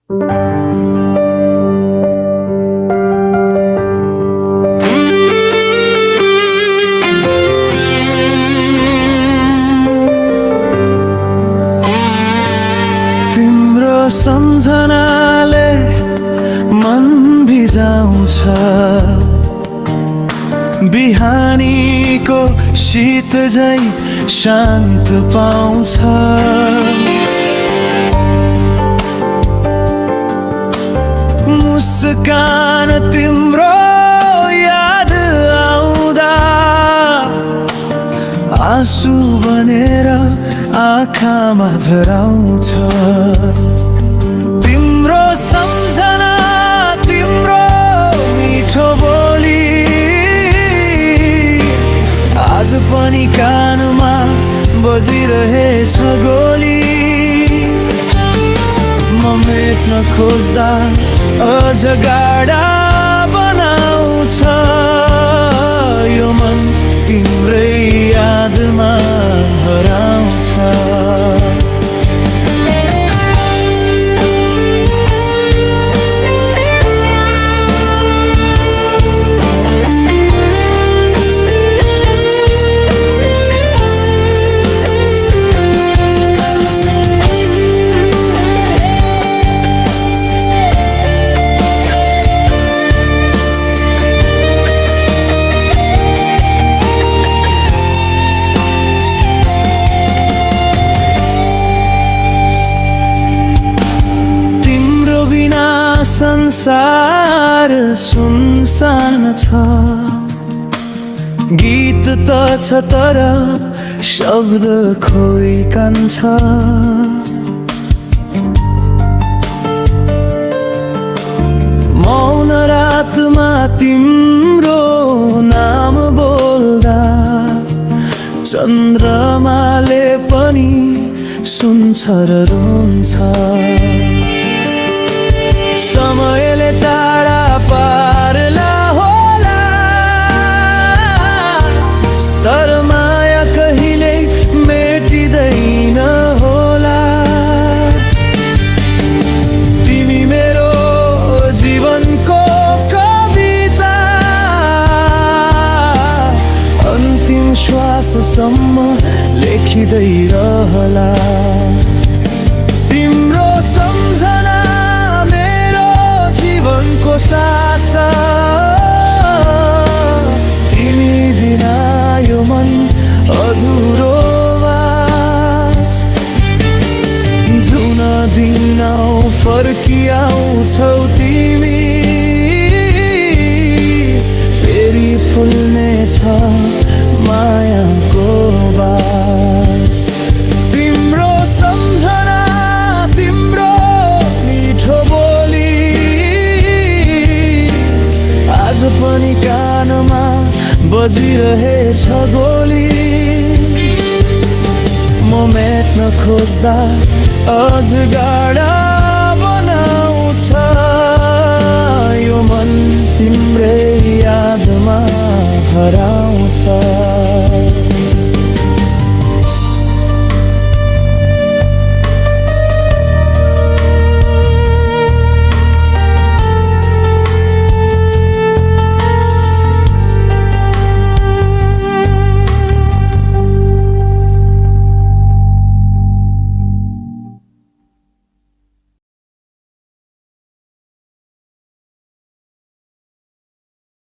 तिम्रो सम्झनाले मन भिजाउँछ, बिहानीको शीत झै शान्त पाउँछ। मुस्कान तिम्रो याद आउँदा आँसु बनेर आँखामा झराउँछ। तिम्रो सम्झना, तिम्रो मिठो बोली आज पनि कानमा बजिरहेछ गोली। म मेट्न खोज्दा अझ गाढा बनाउँछ यो मन, तिम्रै यादमा हराउँछ। संसार सुनसान छ, गीत त छ तर शब्द खोइकान्छ। मौन रातमा तिम्रो नाम बोल्दा चन्द्रमाले पनि सुन्छ र रुन्छ। समयले टाढा पार्ला होला, तर माया कहिल्यै मेटिँदैन होला। तिमी मेरो जीवनको कविता, अन्तिम श्वाससम्म लेखिँदै रहला। तिम्रो सम्झना जीवनको सास, तिमी बिना यो मन अधुरो बास। जुन दिन फर्किआउँछौ तिमी, फेरि फुल्नेछ मायाको बास। तिम्रो सम्झना, तिम्रो मिठो बोली आज पनि कानमा बजिरहेछ गोली। म मेट्न खोज्दा अझ गाढा